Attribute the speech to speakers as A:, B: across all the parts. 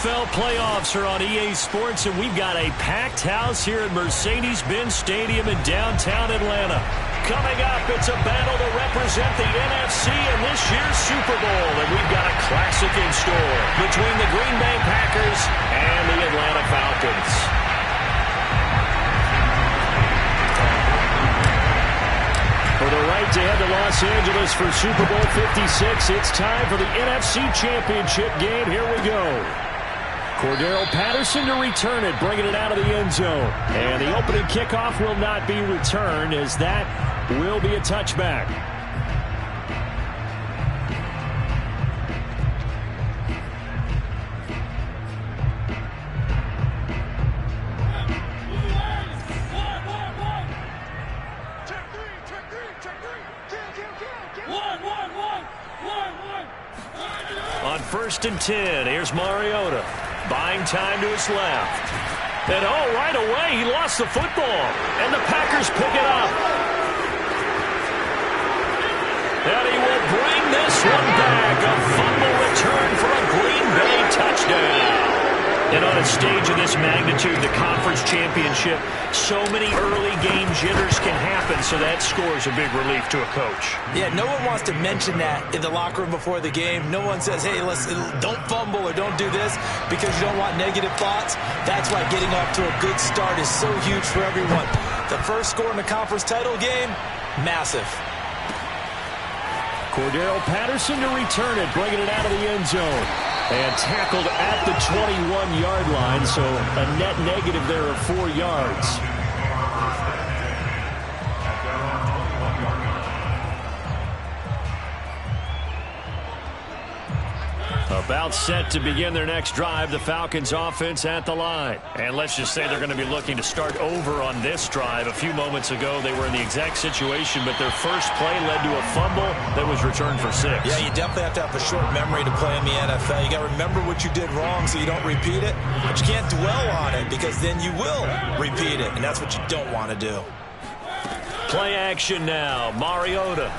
A: NFL playoffs are on EA Sports, and we've got a packed house here at Mercedes-Benz Stadium in downtown Atlanta. Coming up, it's a battle to represent the NFC in this year's Super Bowl, and we've got a classic in store between the Green Bay Packers and the Atlanta Falcons. For the right to head to Los Angeles for Super Bowl 56, it's time for the NFC Championship game. Here we go. Cordarrelle Patterson to return it, bringing it out of the end zone. And the opening kickoff will not be returned, as that will be a touchback. On 1st and 10, here's Mariota. Buying time to his left. And right away, he lost the football. And the Packers pick it up. And he will bring this one back. A fumble return for a Green Bay touchdown. And on a stage of this magnitude, the conference championship, so many early game jitters can happen, so that scores a big relief to a coach.
B: Yeah, no one wants to mention that in the locker room before the game. No one says, hey, don't fumble or don't do this because you don't want negative thoughts. That's why getting off to a good start is so huge for everyone. The first score in the conference title game, massive.
A: Cordarrelle Patterson to return it, bringing it out of the end zone. And tackled at the 21-yard line, so a net negative there of 4 yards. About set to begin their next drive, the Falcons offense at the line. And let's just say they're going to be looking to start over on this drive. A few moments ago, they were in the exact situation, but their first play led to a fumble that was returned for 6.
B: Yeah, you definitely have to have a short memory to play in the NFL. You got to remember what you did wrong so you don't repeat it, but you can't dwell on it because then you will repeat it, and that's what you don't want to do.
A: Play action now. Mariota.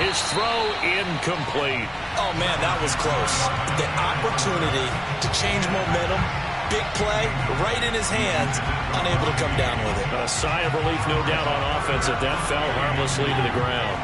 A: His throw incomplete.
B: Oh, man, that was close. The opportunity to change momentum, big play, right in his hands, unable to come down with it.
A: A sigh of relief, no doubt, on offense that fell harmlessly to the ground.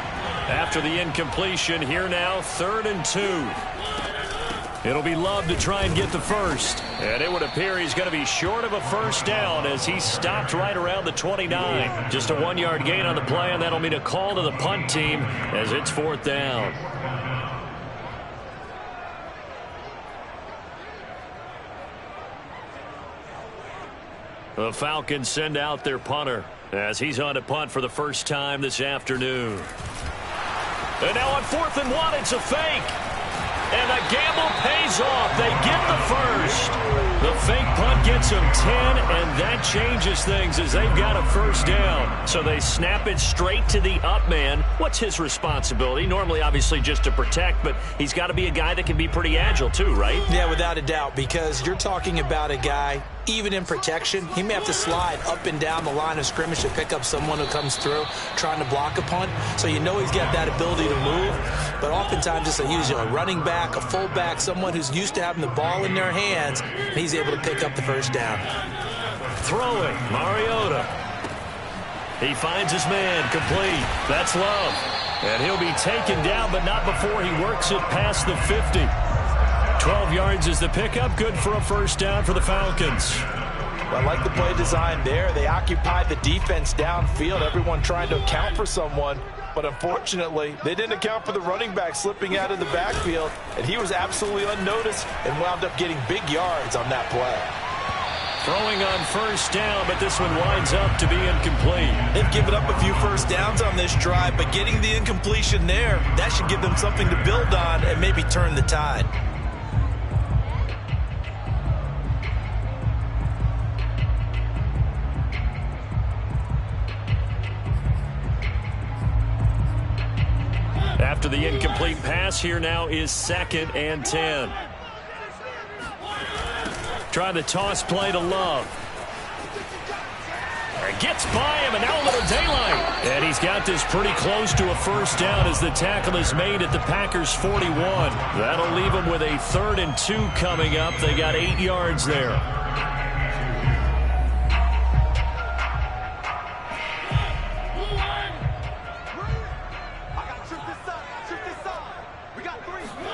A: After the incompletion, here now, 3rd and 2. It'll be Love to try and get the first. And it would appear he's going to be short of a first down as he stopped right around the 29. Just a 1-yard gain on the play, and that'll mean a call to the punt team as it's 4th down. The Falcons send out their punter as he's on to punt for the first time this afternoon. And now on 4th and 1, it's a fake. And the gamble pays off. They get the first. The fake punt gets them 10, and that changes things as they've got a first down. So they snap it straight to the up man. What's his responsibility? Normally, obviously, just to protect, but he's got to be a guy that can be pretty agile too, right?
B: Yeah, without a doubt, because you're talking about a guy, even in protection, he may have to slide up and down the line of scrimmage to pick up someone who comes through trying to block a punt. So you know he's got that ability to move. But oftentimes it's a running back, a fullback, someone who's used to having the ball in their hands, and he's able to pick up the first down.
A: Throwing, Mariota. He finds his man, complete. That's Love. And he'll be taken down, but not before he works it past the 50. 12 yards is the pickup, good for a first down for the Falcons.
C: I like the play design there. They occupied the defense downfield, everyone trying to account for someone. But unfortunately, they didn't account for the running back slipping out of the backfield, and he was absolutely unnoticed and wound up getting big yards on that play.
A: Throwing on first down, but this one winds up to be incomplete.
B: They've given up a few first downs on this drive, but getting the incompletion there, that should give them something to build on and maybe turn the tide.
A: After the incomplete pass, here now is 2nd and 10. Trying the toss play to Love. And gets by him, and now a little daylight. And he's got this pretty close to a first down as the tackle is made at the Packers' 41. That'll leave them with a 3rd and 2 coming up. They got 8 yards there.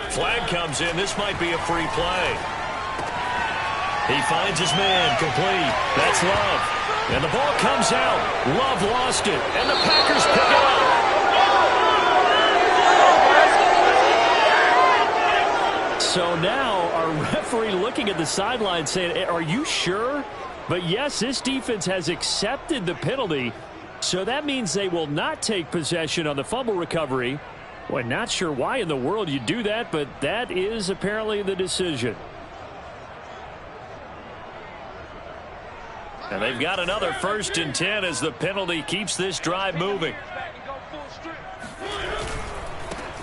A: Flag comes in. This might be a free play. He finds his man, complete. That's Love. And the ball comes out. Love lost it, and the Packers pick it up. So now our referee looking at the sideline saying, are you sure? But yes, this defense has accepted the penalty, so that means they will not take possession on the fumble recovery. Well, not sure why in the world you do that, but that is apparently the decision. And they've got another 1st and 10 as the penalty keeps this drive moving.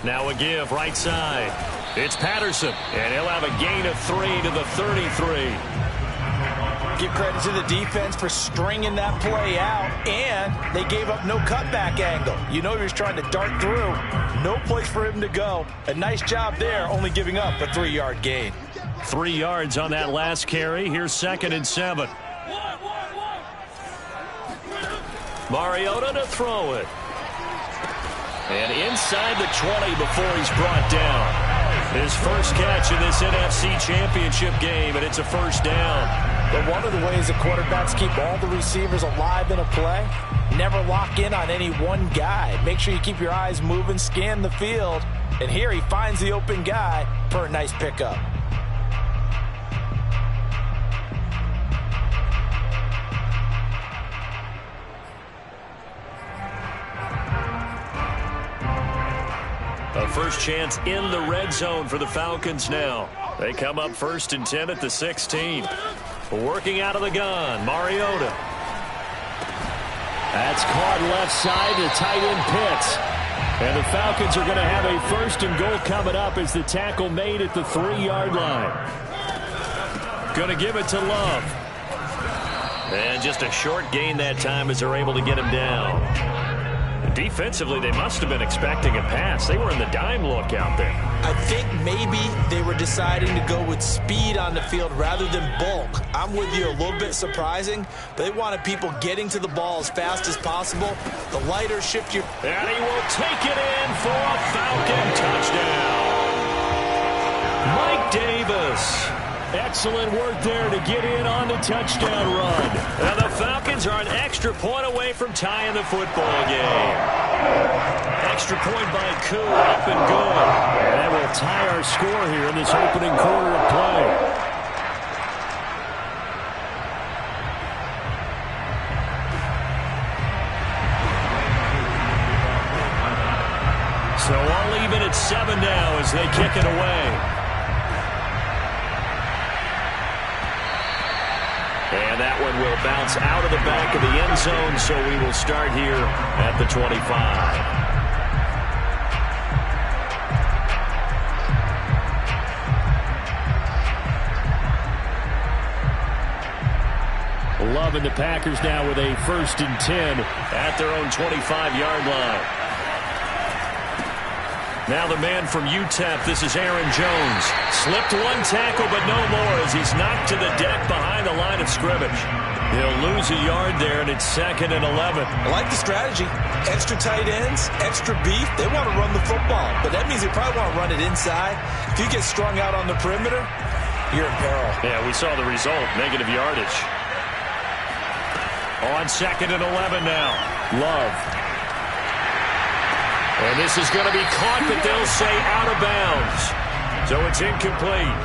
A: Now a give right side. It's Patterson, and he'll have a gain of 3 to the 33.
C: Give credit to the defense for stringing that play out, and they gave up no cutback angle. You know he was trying to dart through. No place for him to go. A nice job there, only giving up a 3-yard gain.
A: 3 yards on that last carry. Here's 2nd and 7. Mariota to throw it. And inside the 20 before he's brought down. His first catch in this NFC Championship game, and it's a first down.
C: But one of the ways the quarterbacks keep all the receivers alive in a play, never lock in on any one guy. Make sure you keep your eyes moving, scan the field. And here he finds the open guy for a nice pickup.
A: A first chance in the red zone for the Falcons now. They come up 1st and 10 at the 16. Working out of the gun, Mariota. That's caught left side to tight end Pitts. And the Falcons are going to have a 1st and goal coming up as the tackle made at the 3-yard line. Going to give it to Love. And just a short gain that time as they're able to get him down. Defensively, they must have been expecting a pass. They were in the dime look out there.
B: I think maybe they were deciding to go with speed on the field rather than bulk. I'm with you, a little bit surprising, but they wanted people getting to the ball as fast as possible. The lighter shift your...
A: And he will take it in for a Falcon touchdown. Mike Davis. Excellent work there to get in on the touchdown run. And the Falcons are an extra point away from tying the football game. Extra point by Koo, up and good. And that will tie our score here in this opening quarter of play. So all even at 7 now as they kick it away. And that one will bounce out of the back of the end zone, so we will start here at the 25. Love and the Packers now with a 1st and 10 at their own 25-yard line. Now the man from UTEP, this is Aaron Jones. Slipped one tackle, but no more as he's knocked to the deck behind the line of scrimmage. He'll lose a yard there, and it's 2nd and 11.
B: I like the strategy. Extra tight ends, extra beef. They want to run the football, but that means they probably want to run it inside. If you get strung out on the perimeter, you're in peril.
A: Yeah, we saw the result, negative yardage. On 2nd and 11 now. Love. And this is going to be caught, but they'll say out of bounds. So it's incomplete.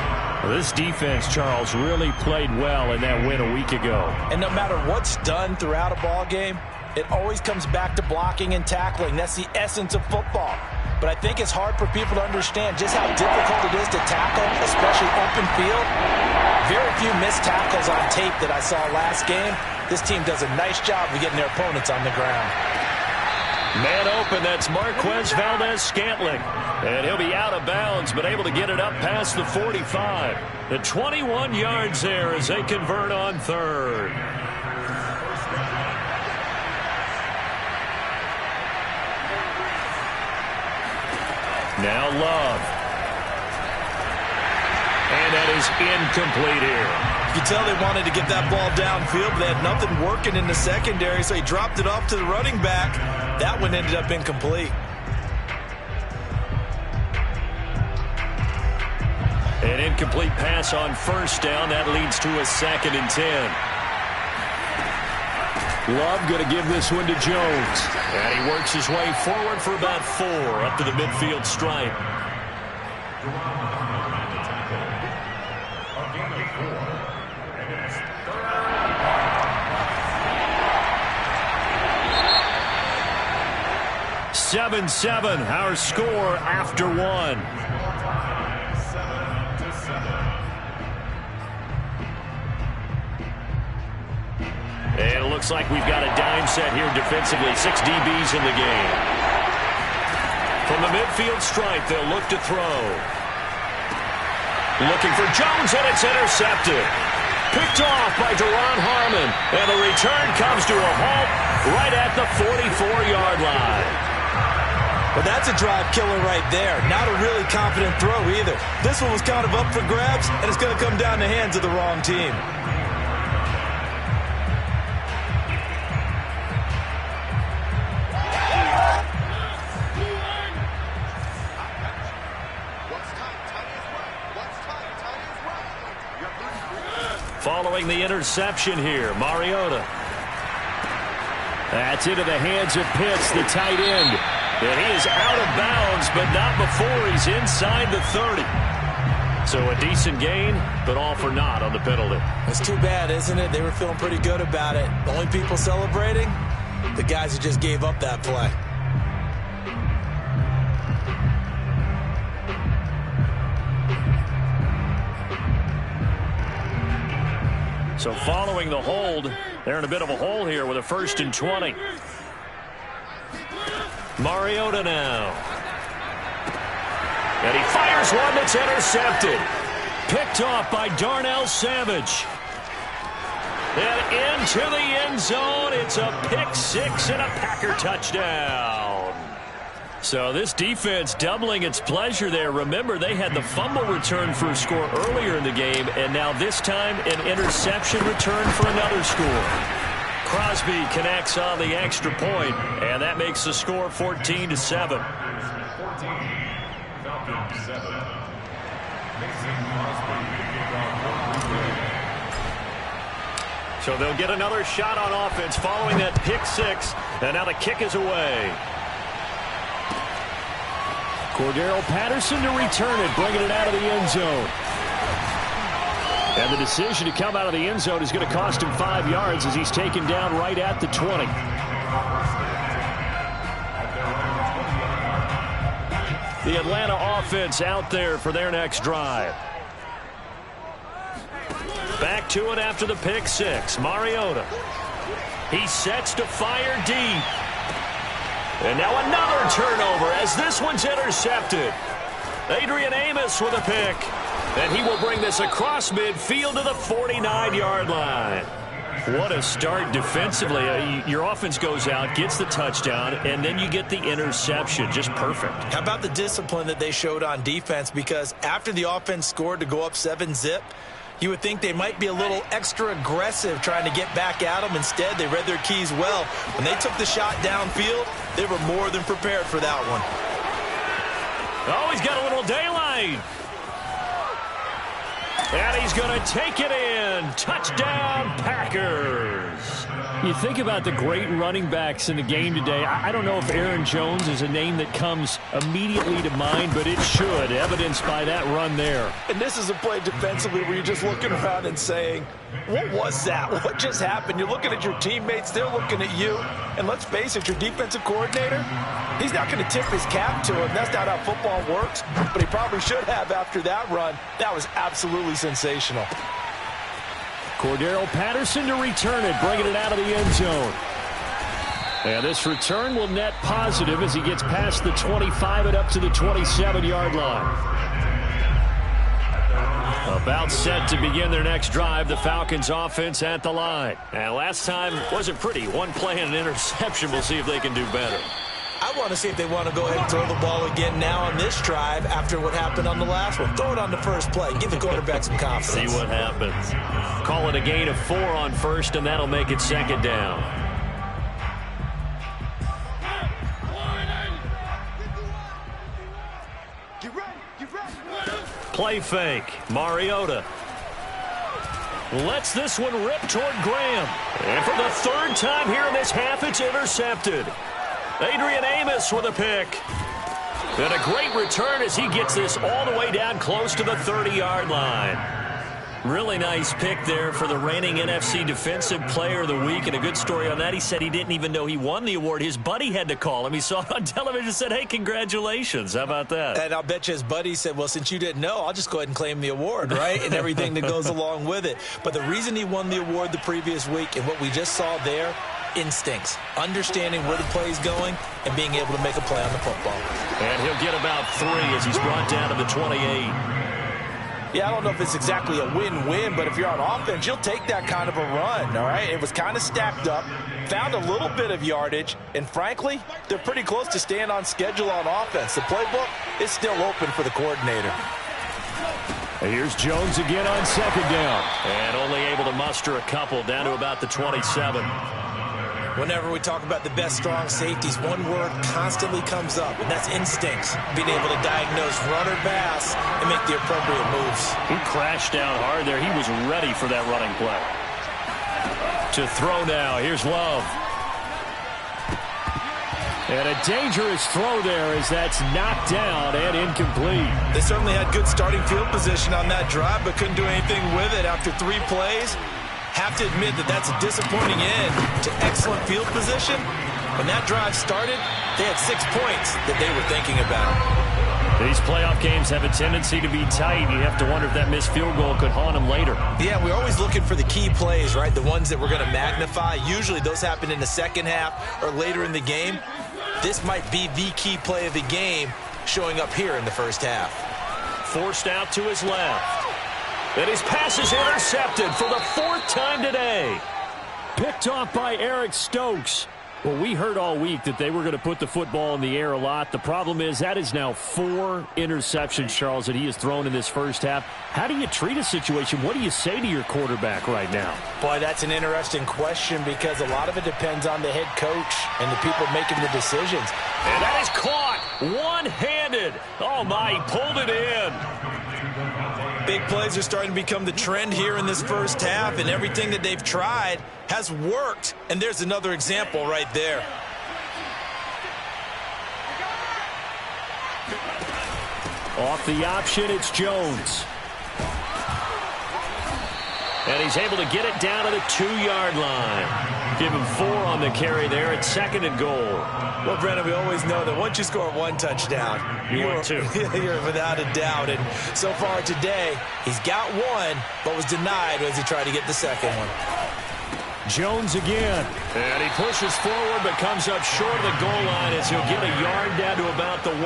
A: Well, this defense, Charles, really played well in that win a week ago.
C: And no matter what's done throughout a ball game, it always comes back to blocking and tackling. That's the essence of football. But I think it's hard for people to understand just how difficult it is to tackle, especially open field. Very few missed tackles on tape that I saw last game. This team does a nice job of getting their opponents on the ground.
A: Man open, that's Marquez Valdes-Scantling. And he'll be out of bounds, but able to get it up past the 45. The 21 yards there as they convert on 3rd. Now Love. And that is incomplete here.
C: You can tell they wanted to get that ball downfield, but they had nothing working in the secondary, so he dropped it off to the running back. That one ended up incomplete.
A: An incomplete pass on first down. That leads to a 2nd and 10. Love going to give this one to Jones. And he works his way forward for about 4 up to the midfield stripe. (7-7) our score after 1. And it looks like we've got a dime set here defensively. 6 DBs in the game. From the midfield stripe, they'll look to throw. Looking for Jones, and it's intercepted. Picked off by Duron Harmon. And the return comes to a halt right at the 44-yard line.
B: Well, that's a drive killer right there. Not a really confident throw either. This one was kind of up for grabs, and it's going to come down the hands of the wrong team.
A: Following the interception here, Mariota. That's into the hands of Pitts, the tight end. And he is out of bounds, but not before he's inside the 30. So a decent gain, but all for naught on the penalty.
B: It's too bad, isn't it? They were feeling pretty good about it. The only people celebrating, the guys who just gave up that play.
A: So following the hold, they're in a bit of a hole here with a 1st and 20. Mariota now. And he fires one that's intercepted. Picked off by Darnell Savage. And into the end zone. It's a pick 6 and a Packer touchdown. So this defense doubling its pleasure there. Remember, they had the fumble return for a score earlier in the game, and now this time an interception return for another score. Crosby connects on the extra point, and that makes the score 14-7. So they'll get another shot on offense following that pick 6, and now the kick is away. Cordero Patterson to return it, bringing it out of the end zone. And the decision to come out of the end zone is going to cost him 5 yards as he's taken down right at the 20. The Atlanta offense out there for their next drive. Back to it after the pick 6. Mariota. He sets to fire deep. And now another turnover as this one's intercepted. Adrian Amos with a pick. And he will bring this across midfield to the 49-yard line. What a start defensively. Your offense goes out, gets the touchdown, and then you get the interception. Just perfect.
B: How about the discipline that they showed on defense? Because after the offense scored to go up 7-zip, you would think they might be a little extra aggressive trying to get back at them. Instead, they read their keys well. When they took the shot downfield, they were more than prepared for that one.
A: Oh, he's got a little daylight. And he's going to take it in. Touchdown, Packers. You think about the great running backs in the game today. I don't know if Aaron Jones is a name that comes immediately to mind, but it should, evidenced by that run there.
C: And this is a play defensively where you're just looking around and saying, what was that? What just happened? You're looking at your teammates. They're looking at you. And let's face it, your defensive coordinator, he's not going to tip his cap to him. That's not how football works. But he probably should have after that run. That was absolutely sensational.
A: Cordero Patterson to return it, bringing it out of the end zone. And this return will net positive as he gets past the 25 and up to the 27-yard line. About set to begin their next drive, the Falcons offense at the line. And last time wasn't pretty. One play and an interception. We'll see if they can do better.
B: I want to see if they want to go ahead and throw the ball again now on this drive after what happened on the last one. Throw it on the first play. Give the quarterback some confidence.
A: See what happens. Call it a gain of 4 on first, and that'll make it second down. Play fake. Mariota lets this one rip toward Graham. And for the 3rd time here in this half, it's intercepted. Adrian Amos with a pick. And a great return as he gets this all the way down close to the 30-yard line. Really nice pick there for the reigning NFC Defensive Player of the Week. And a good story on that. He said he didn't even know he won the award. His buddy had to call him. He saw it on television and said, hey, congratulations. How about that?
B: And I'll bet you his buddy said, well, since you didn't know, I'll just go ahead and claim the award, right? And everything that goes along with it. But the reason he won the award the previous week and what we just saw there, instincts, understanding where the play is going and being able to make a play on the football.
A: And he'll get about 3 as he's brought down to the 28.
C: Yeah, I don't know if it's exactly a win-win, but if you're on offense, you'll take that kind of a run, all right? It was kind of stacked up, found a little bit of yardage, and frankly, they're pretty close to staying on schedule on offense. The playbook is still open for the coordinator.
A: Here's Jones again on second down. And only able to muster a couple down to about the 27.
B: Whenever we talk about the best strong safeties, one word constantly comes up, and that's instincts. Being able to diagnose run or pass and make the appropriate moves.
A: He crashed down hard there. He was ready for that running play. To throw now. Here's Love. And a dangerous throw there as that's knocked down and incomplete.
B: They certainly had good starting field position on that drive, but couldn't do anything with it after 3 plays. Have to admit that that's a disappointing end to excellent field position. When that drive started, they had 6 points that they were thinking about.
A: These playoff games have a tendency to be tight. You have to wonder if that missed field goal could haunt them later.
B: Yeah, we're always looking for the key plays, right? The ones that we're going to magnify. Usually those happen in the second half or later in the game. This might be the key play of the game showing up here in the first half.
A: Forced out to his left. And his pass is intercepted for the 4th time today. Picked off by Eric Stokes. Well, we heard all week that they were going to put the football in the air a lot. The problem is that is now 4 interceptions, Charles, that he has thrown in this first half. How do you treat a situation? What do you say to your quarterback right now?
C: Boy, that's an interesting question because a lot of it depends on the head coach and the people making the decisions.
A: And that is caught one-handed. Oh, my, he pulled it in.
B: Big plays are starting to become the trend here in this first half, and everything that they've tried has worked. And there's another example right there.
A: Off the option, it's Jones. And he's able to get it down to the 2-yard line. Give him 4 on the carry there at 2nd and goal.
B: Well, Brennan, we always know that once you score 1 touchdown,
A: you're 2.
B: You're without a doubt. And so far today, he's got 1, but was denied as he tried to get the second one.
A: Jones again. And he pushes forward but comes up short of the goal line as he'll get a yard down to about the 1.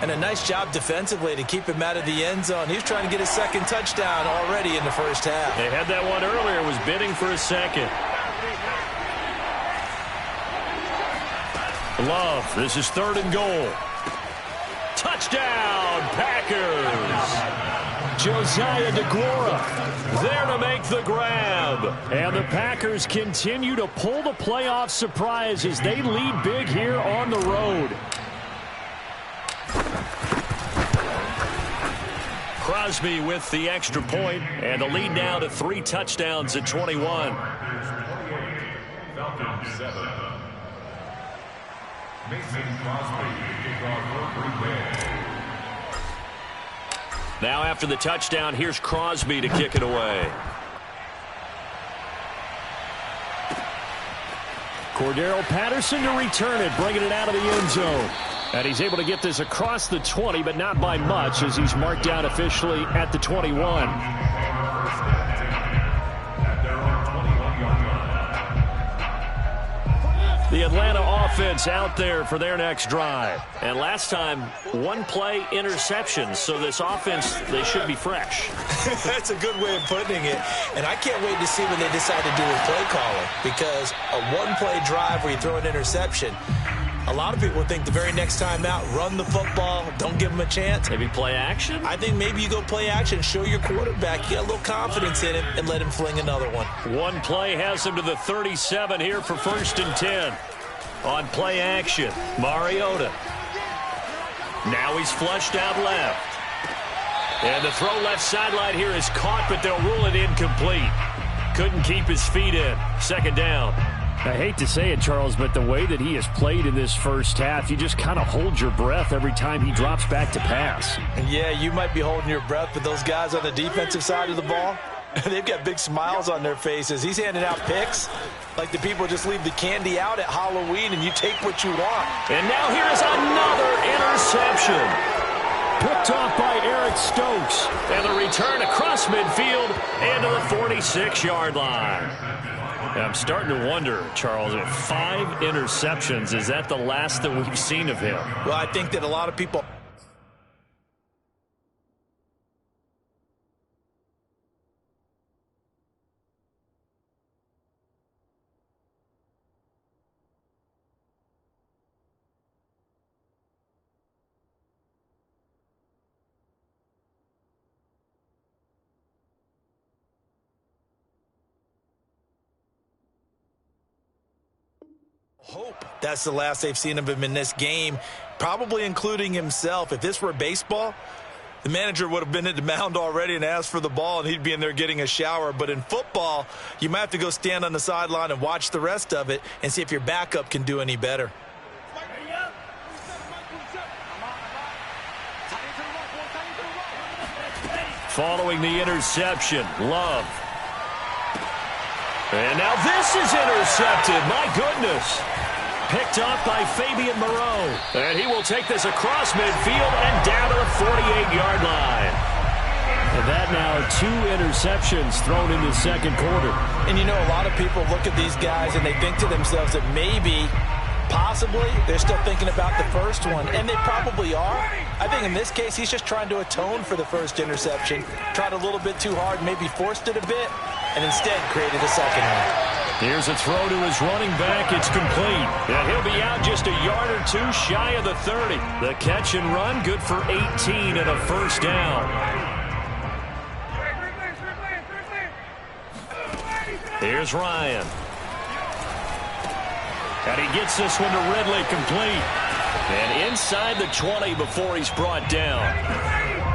B: And a nice job defensively to keep him out of the end zone. He's trying to get his 2nd touchdown already in the first half.
A: They had that one earlier, was bidding for a 2nd. Love, this is 3rd and goal. Touchdown, Packers. Josiah DeGuara there to make the grab. And the Packers continue to pull the playoff surprise as they lead big here on the road. Crosby with the extra point, and the lead now to 3 touchdowns at 21. Falcons 7. Mason Crosby to kick off for Green Bay. Now after the touchdown, here's Crosby to kick it away. Cordero Patterson to return it, bringing it out of the end zone. And he's able to get this across the 20, but not by much as he's marked down officially at the 21. The Atlanta offense out there for their next drive. And last time, 1 play interception. So this offense, they should be fresh.
B: That's a good way of putting it. And I can't wait to see what they decide to do with play calling. Because a 1-play drive where you throw an interception, A lot of people think the very next time out, run the football, don't give him a chance.
A: Maybe play action?
B: I think maybe you go play action, show your quarterback, get a little confidence in him, and let him fling another one.
A: One play has him to the 37 here for 1st and 10. On play action, Mariota. Now he's flushed out left. And the throw left sideline here is caught, but they'll rule it incomplete. Couldn't keep his feet in. 2nd down.
D: I hate to say it, Charles, but the way that he has played in this first half, you just kind of hold your breath every time he drops back to pass.
C: Yeah, you might be holding your breath, but those guys on the defensive side of the ball, they've got big smiles on their faces. He's handing out picks like the people just leave the candy out at Halloween and you take what you want.
A: And now here's another interception. Picked off by Eric Stokes. And the return across midfield and to the 46-yard line. I'm starting to wonder, Charles, if 5 interceptions, is that the last that we've seen of him?
C: Well, I think that a lot of people... hope that's the last they've seen of him in this game, probably including himself. If this were baseball, the manager would have been at the mound already and asked for the ball, and he'd be in there getting a shower. But in football, you might have to go stand on the sideline and watch the rest of it and see if your backup can do any better.
A: Following the interception, Love. And now this is intercepted. My goodness. Picked off by Fabian Moreau. And he will take this across midfield and down to the 48-yard line.
D: And that now 2 interceptions thrown in the 2nd quarter.
C: And you know, a lot of people look at these guys and they think to themselves that maybe, possibly, they're still thinking about the first one. And they probably are. I think in this case, he's just trying to atone for the first interception. Tried a little bit too hard, maybe forced it a bit, and instead created a second one.
A: Here's a throw to his running back. It's complete. And he'll be out just a yard or 2 shy of the 30. The catch and run, good for 18 and a 1st down. Here's Ryan. And he gets this one to Ridley, complete. And inside the 20 before he's brought down.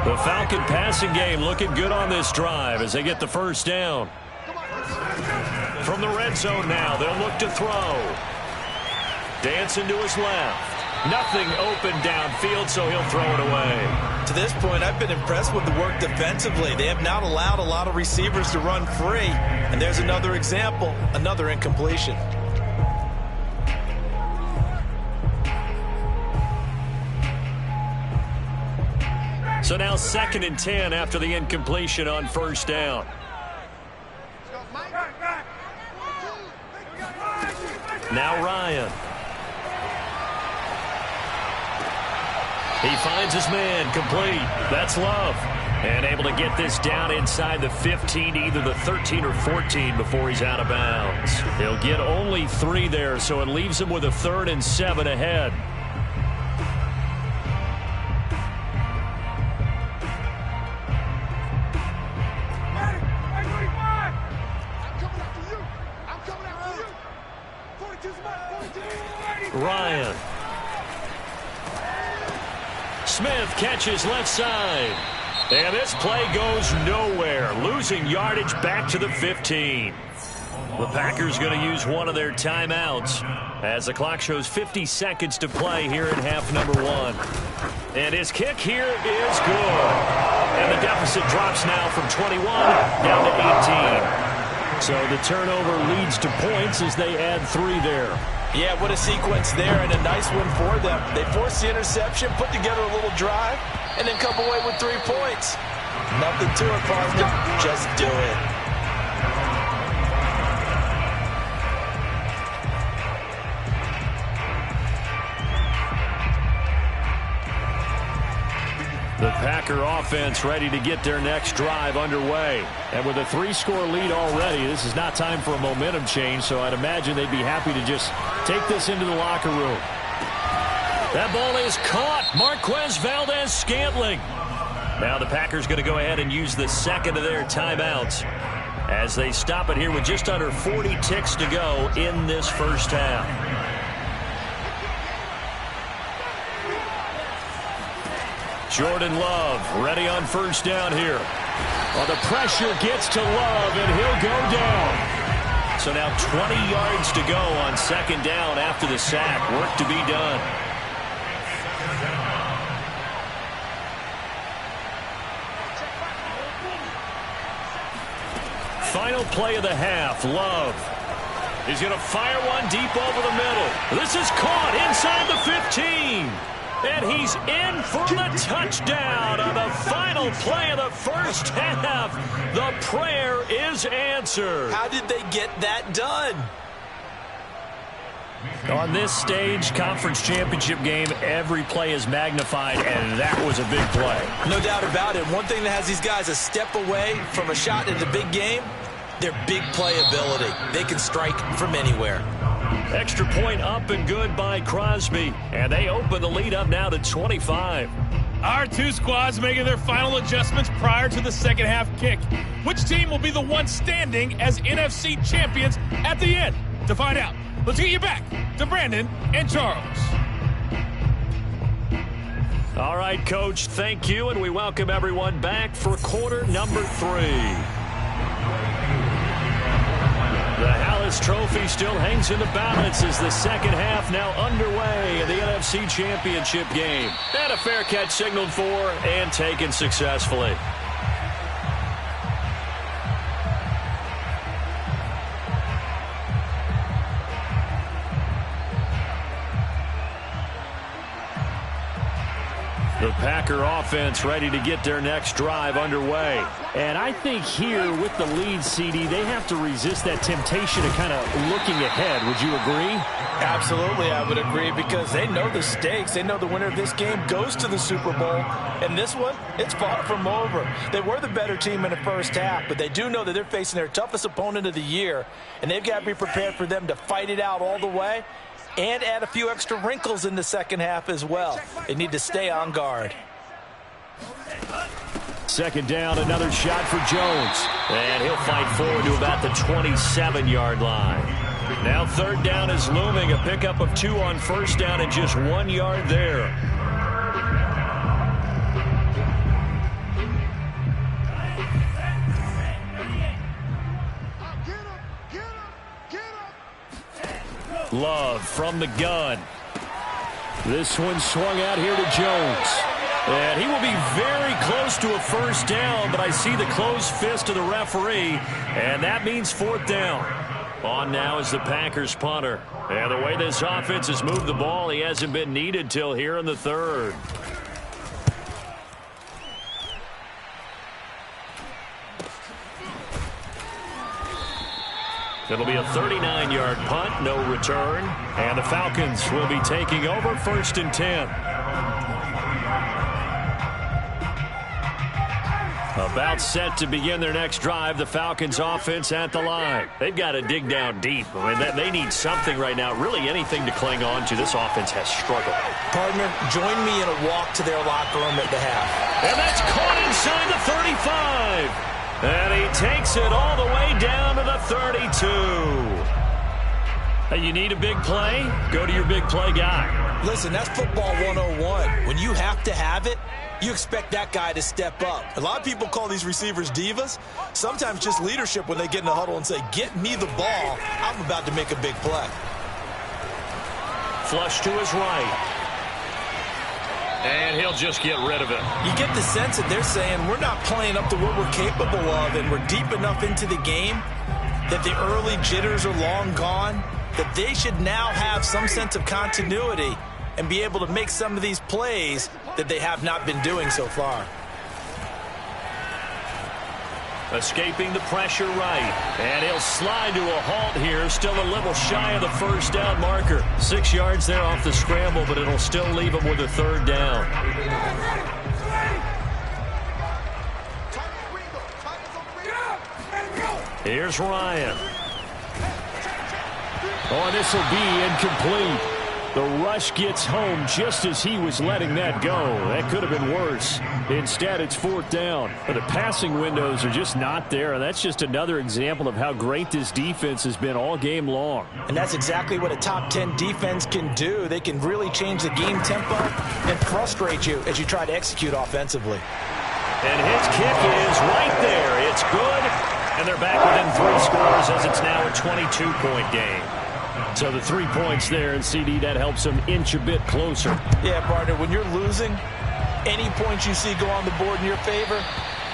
A: The Falcon passing game looking good on this drive as they get the 1st down. From the red zone now, they'll look to throw. Dancing to his left. Nothing open downfield, so he'll throw it away.
C: To this point, I've been impressed with the work defensively. They have not allowed a lot of receivers to run free. And there's another example, another incompletion.
A: So now 2nd and 10 after the incompletion on 1st down. Now Ryan. He finds his man, complete. That's Love. And able to get this down inside the 15, either the 13 or 14 before he's out of bounds. He'll get only 3 there, so it leaves him with a 3rd and 7 ahead. Ryan. Smith catches left side. And this play goes nowhere. Losing yardage back to the 15. The Packers going to use one of their timeouts as the clock shows 50 seconds to play here in half number 1. And his kick here is good. And the deficit drops now from 21 down to 18. So the turnover leads to points as they add 3 there.
C: Yeah, what a sequence there, and a nice one for them. They forced the interception, put together a little drive, and then come away with 3 points. Nothing to it, partner. Just do it.
A: The Packer offense ready to get their next drive underway. And with a 3-score lead already, this is not time for a momentum change, so I'd imagine they'd be happy to just take this into the locker room. That ball is caught. Marquez Valdes-Scantling. Now the Packers going to go ahead and use the second of their timeouts as they stop it here with just under 40 ticks to go in this first half. Jordan Love ready on first down here. Well, the pressure gets to Love, and he'll go down. So now 20 yards to go on second down after the sack. Work to be done. Final play of the half. Love. He's going to fire one deep over the middle. This is caught inside the 15. And he's in for the touchdown on the final play of the first half. The prayer is answered.
B: How did they get that done?
A: On this stage, conference championship game, every play is magnified, and that was a big play.
B: No doubt about it. One thing that has these guys a step away from a shot in the big game, their big play ability. They can strike from anywhere.
A: Extra point up and good by Crosby. And they open the lead up now to 25.
E: Our two squads making their final adjustments prior to the second half kick. Which team will be the one standing as NFC champions at the end? To find out, let's get you back to Brandon and Charles.
A: All right, Coach, thank you. And we welcome everyone back for quarter number 3. The Hallis Trophy still hangs in the balance as the second half now underway in the NFC Championship game. And a fair catch signaled for and taken successfully. The Packer offense ready to get their next drive underway.
D: And I think here with the lead, CD, they have to resist that temptation of kind of looking ahead. Would you agree?
C: Absolutely, I would agree, because they know the stakes. They know the winner of this game goes to the Super Bowl. And this one, it's far from over. They were the better team in the first half, but they do know that they're facing their toughest opponent of the year, and they've got to be prepared for them to fight it out all the way and add a few extra wrinkles in the second half as well. They need to stay on guard.
A: Second down, another shot for Jones. And he'll fight forward to about the 27-yard line. Now third down is looming. A pickup of 2 on first down and just 1 yard there. Love from the gun. This one swung out here to Jones. And he will be very close to a first down, but I see the closed fist of the referee, and that means fourth down. On now is the Packers punter. And the way this offense has moved the ball, he hasn't been needed till here in the third. It'll be a 39-yard punt, no return. And the Falcons will be taking over first and 10. About set to begin their next drive, the Falcons offense at the line. They've got to dig down deep. I mean, they need something right now, really anything to cling on to. This offense has struggled.
B: Partner, join me in a walk to their locker room at the half.
A: And that's caught inside the 35. And he takes it all the way down to the 32. Hey, you need a big play? Go to your big play guy.
B: Listen, that's football 101. When you have to have it, you expect that guy to step up. A lot of people call these receivers divas. Sometimes just leadership when they get in the huddle and say, get me the ball. I'm about to make a big play.
A: Flush to his right. And he'll just get rid of it.
B: You get the sense that they're saying we're not playing up to what we're capable of, and we're deep enough into the game that the early jitters are long gone, that they should now have some sense of continuity and be able to make some of these plays that they have not been doing so far.
A: Escaping the pressure right. And he'll slide to a halt here. Still a little shy of the first down marker. 6 yards there off the scramble, but it'll still leave him with a third down. Here's Ryan. Oh, this will be incomplete.
D: The rush gets home just as he was letting that go. That could have been worse. Instead, it's 4th down. But the passing windows are just not there. And that's just another example of how great this defense has been all game long.
B: And that's exactly what a top 10 defense can do. They can really change the game tempo and frustrate you as you try to execute offensively.
A: And his kick is right there. It's good. And they're back within 3 scores as it's now a 22-point game. So the 3 points there, and CD, that helps them inch a bit closer.
B: Yeah, partner, when you're losing, any points you see go on the board in your favor,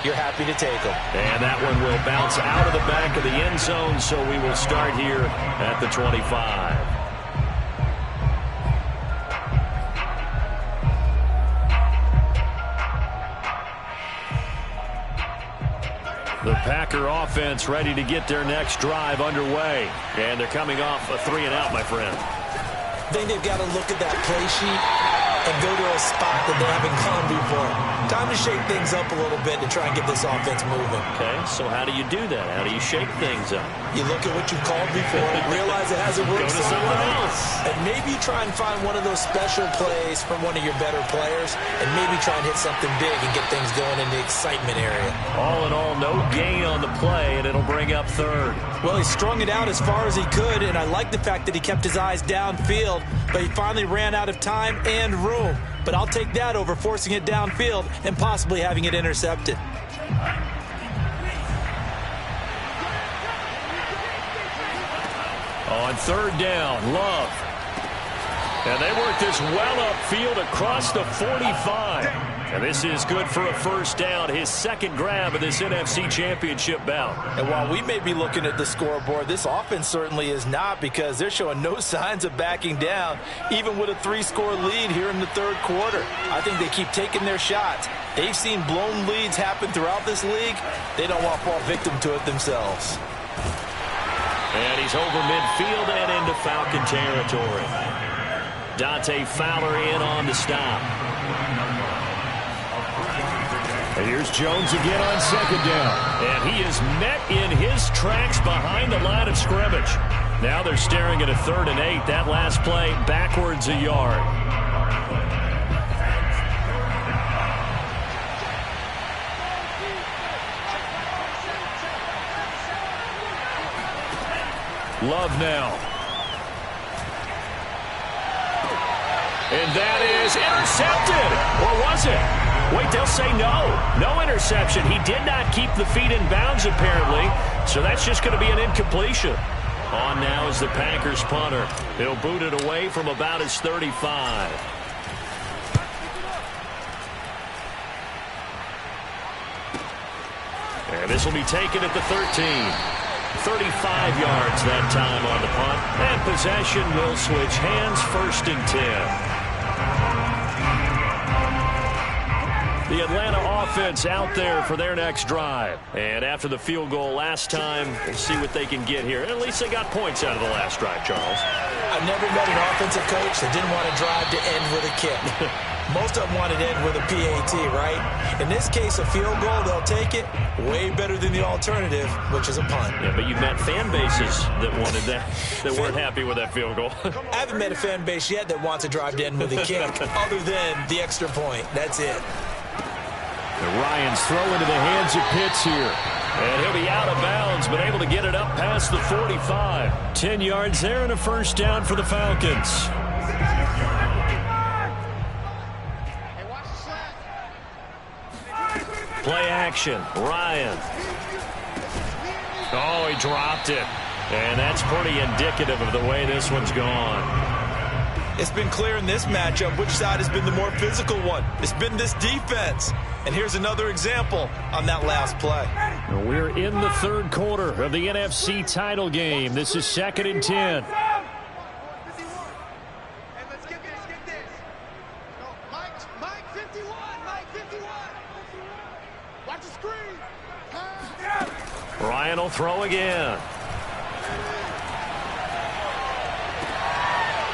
B: you're happy to take them.
A: And that one will bounce out of the back of the end zone, so we will start here at the 25. The Packer offense ready to get their next drive underway. And they're coming off a 3-and-out, my friend.
B: I think they've got to look at that play sheet and go to a spot that they haven't gone before. Time to shake things up a little bit to try and get this offense moving.
A: Okay, so how do you do that? How do you shake things up?
B: You look at what you've called before, realize it hasn't worked
A: Go to something else.
B: and maybe try and find one of those special plays from one of your better players, and maybe try and hit something big and get things going in the excitement area.
A: All in all, no gain on the play, and it'll bring up 3rd.
B: Well, he strung it out as far as he could, and I like the fact that he kept his eyes downfield, but he finally ran out of time and room. But I'll take that over forcing it downfield and possibly having it intercepted.
A: On 3rd down, Love. And they work this well upfield across the 45. And this is good for a 1st down, his 2nd grab of this NFC Championship bout.
C: And while we may be looking at the scoreboard, this offense certainly is not, because they're showing no signs of backing down, even with a 3-score lead here in the 3rd quarter. I think they keep taking their shots. They've seen blown leads happen throughout this league. They don't want to fall victim to it themselves.
A: And he's over midfield and into Falcon territory. Dante Fowler in on the stop.
D: And here's Jones again on 2nd down.
A: And he is met in his tracks behind the line of scrimmage. Now they're staring at a 3rd and 8. That last play backwards a yard. Love now. And that is intercepted. Or was it? Wait, they'll say no. No interception. He did not keep the feet in bounds, apparently. So that's just going to be an incompletion. On now is the Packers punter. He'll boot it away from about his 35. And this will be taken at the 13. 35 yards that time on the punt. And possession will switch hands, 1st and 10. The Atlanta offense out there for their next drive. And after the field goal last time, we'll see what they can get here. At least they got points out of the last drive, Charles.
B: I've never met an offensive coach that didn't want to drive to end with a kick. Most of them wanted to end with a PAT, right? In this case, a field goal, they'll take it. Way better than the alternative, which is a punt.
A: Yeah, but you've met fan bases that wanted that, that weren't happy with that field goal.
B: I haven't met a fan base yet that wants to drive to end with a kick, other than the extra point. That's it.
D: And Ryan's throw into the hands of Pitts here.
A: And he'll be out of bounds, but able to get it up past the 45.
D: 10 yards there and a 1st down for the Falcons.
A: Play action. Ryan. Oh, he dropped it. And that's pretty indicative of the way this one's gone.
B: It's been clear in this matchup which side has been the more physical one. It's been this defense. And here's another example on that last play.
D: We're in the 3rd quarter of the NFC title game. This is 2nd and 10.
A: Ryan will throw again.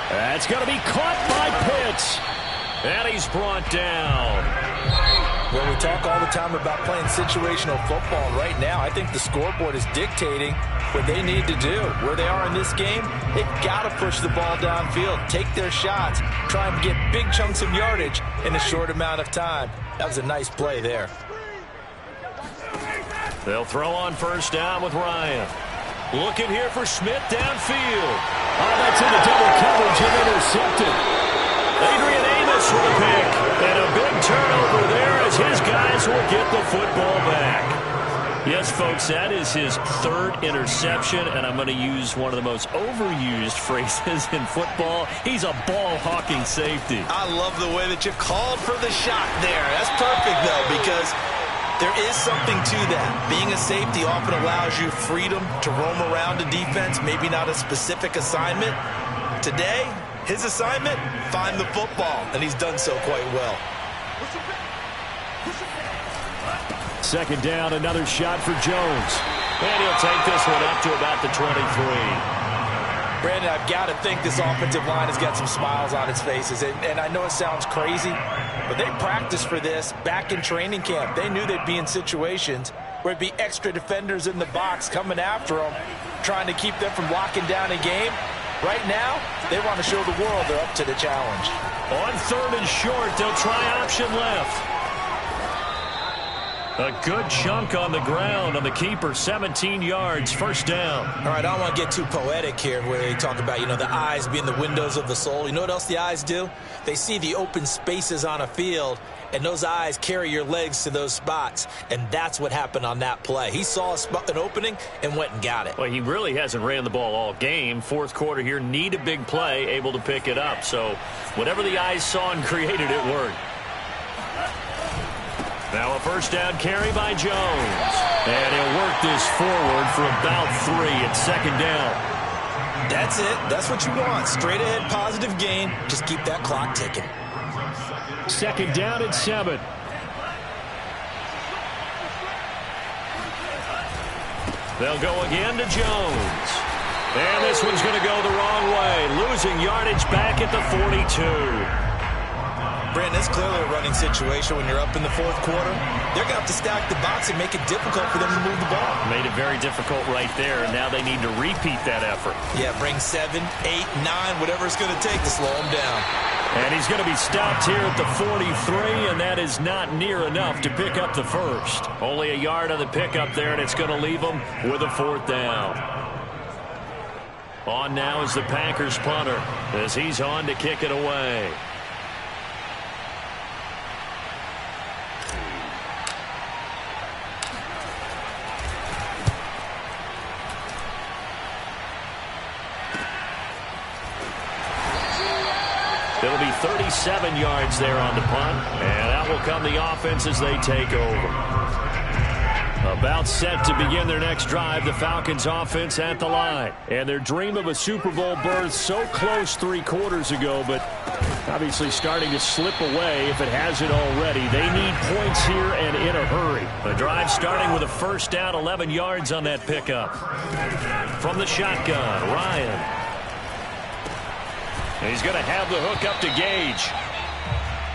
A: That's going to be caught by Pitts. And he's brought down.
C: Well, we talk all the time about playing situational football. And right now, I think the scoreboard is dictating what they need to do. Where they are in this game, they've got to push the ball downfield, take their shots, try and get big chunks of yardage in a short amount of time. That was a nice play there.
A: They'll throw on first down with Ryan. Looking here for Smith downfield.
D: Oh, that's into double coverage and intercepted.
A: Adrian Amos with a pick. And a big turnover there as his guys will get the football back. Yes, folks, that is his third interception, and I'm going to use one of the most overused phrases in football. He's a ball-hawking safety.
B: I love the way that you called for the shot there. That's perfect, though, because there is something to that. Being a safety often allows you freedom to roam around a defense, maybe not a specific assignment. Today, his assignment, find the football, and he's done so quite well.
D: Second down, another shot for Jones.
A: And he'll take this one up to about the 23.
C: Brandon, I've got to think this offensive line has got some smiles on its faces. And I know it sounds crazy, but they practiced for this back in training camp. They knew they'd be in situations where it'd be extra defenders in the box coming after them, trying to keep them from locking down a game. Right now, they want to show the world they're up to the challenge.
A: On third and short, they'll try option left. A good chunk on the ground on the keeper, 17 yards, first down.
B: All right, I don't want to get too poetic here where they talk about, the eyes being the windows of the soul. You know what else the eyes do? They see the open spaces on a field, and those eyes carry your legs to those spots, and that's what happened on that play. He saw an opening and went and got it.
A: Well, he really hasn't ran the ball all game. Fourth quarter here, need a big play, able to pick it up. So whatever the eyes saw and created, it worked. Now a first down carry by Jones. And he'll work this forward for about 3 at second down.
B: That's it. That's what you want. Straight ahead positive gain. Just keep that clock ticking.
D: Second down at 7.
A: They'll go again to Jones. And this one's going to go the wrong way. Losing yardage back at the 42.
B: Brandon, it's clearly a running situation when you're up in the fourth quarter. They're going to have to stack the box and make it difficult for them to move the ball.
A: Made it very difficult right there, and now they need to repeat that effort.
B: Yeah, bring 7, 8, 9, whatever it's going to take to slow them down.
A: And he's going to be stopped here at the 43, and that is not near enough to pick up the first. Only a yard on the pickup there, and it's going to leave them with a fourth down. On now is the Packers punter as he's on to kick it away. It'll be 37 yards there on the punt, and out will come the offense as they take over. About set to begin their next drive, the Falcons offense at the line. And their dream of a Super Bowl berth so close 3 quarters ago, but obviously starting to slip away if it hasn't already. They need points here and in a hurry. The drive starting with a first down, 11 yards on that pickup. From the shotgun, Ryan. And he's going to have the hook up to Gage.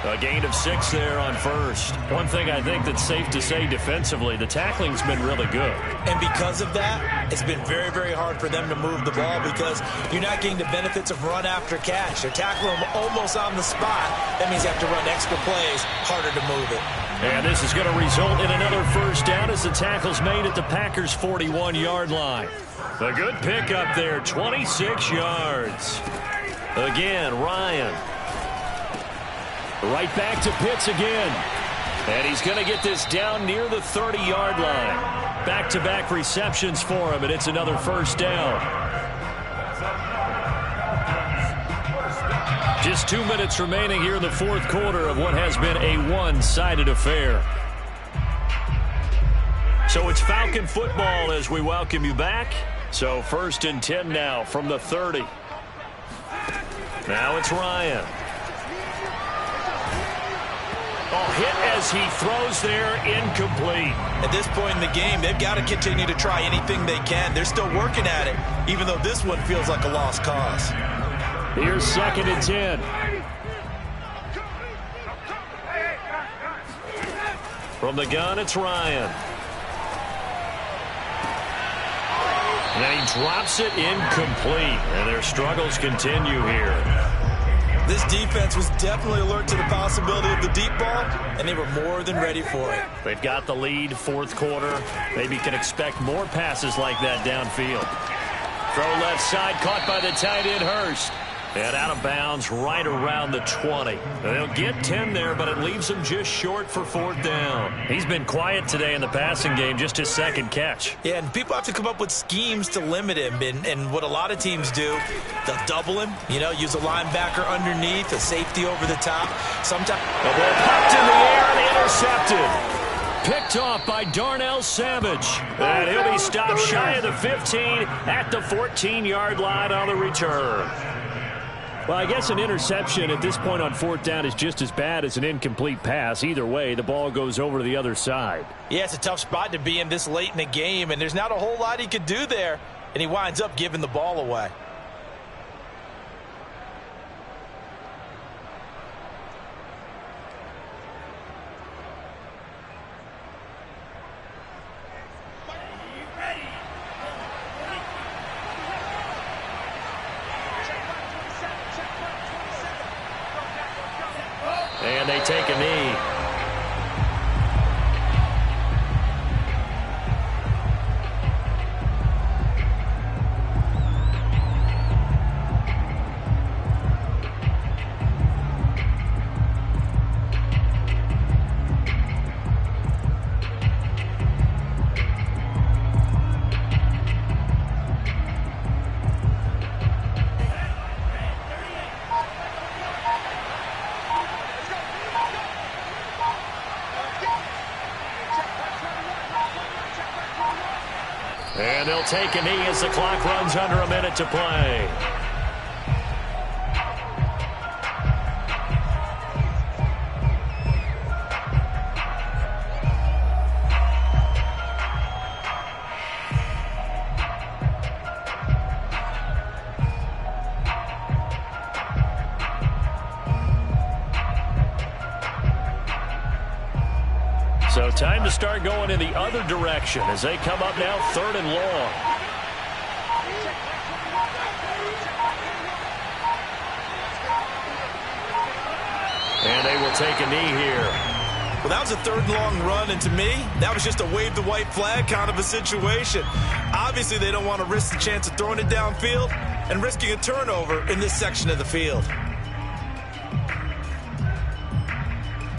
A: A gain of 6 there on first. One thing I think that's safe to say defensively, the tackling's been really good.
B: And because of that, it's been very, very hard for them to move the ball because you're not getting the benefits of run after catch. They're tackling them almost on the spot. That means you have to run extra plays, harder to move it.
A: And this is going to result in another first down as the tackle's made at the Packers' 41-yard line. A good pickup there, 26 yards. Again, Ryan. Right back to Pitts again. And he's going to get this down near the 30-yard line. Back-to-back receptions for him, and it's another first down. Just 2 minutes remaining here in the fourth quarter of what has been a one-sided affair. So it's Falcon football as we welcome you back. So 1st and 10 now from the 30. Now it's Ryan. Oh, hit as he throws there, incomplete.
B: At this point in the game, they've got to continue to try anything they can. They're still working at it, even though this one feels like a lost cause.
D: Here's 2nd and 10.
A: From the gun, it's Ryan. And then he drops it incomplete. And their struggles continue here.
B: This defense was definitely alert to the possibility of the deep ball, and they were more than ready for it.
A: They've got the lead, fourth quarter. Maybe can expect more passes like that downfield. Throw left side, caught by the tight end, Hurst. And out of bounds right around the 20. They'll get 10 there, but it leaves them just short for fourth down. He's been quiet today in the passing game, just his second catch.
B: Yeah, and people have to come up with schemes to limit him. And what a lot of teams do, they'll double him, use a linebacker underneath, a safety over the top. Sometimes
A: the ball popped in the air and intercepted. Picked off by Darnell Savage. And he'll be stopped shy of the 15 at the 14-yard line on the return.
D: Well, I guess an interception at this point on fourth down is just as bad as an incomplete pass. Either way, the ball goes over to the other side.
B: Yeah, it's a tough spot to be in this late in the game, and there's not a whole lot he could do there, and he winds up giving the ball away.
A: And they take a knee. And they'll take a knee as the clock runs under a minute to play. So time to start going in the other direction as they come up now 3rd and long. And they will take a knee here.
B: Well, that was a 3rd and long run, and to me, that was just a wave the white flag kind of a situation. Obviously, they don't want to risk the chance of throwing it downfield and risking a turnover in this section of the field.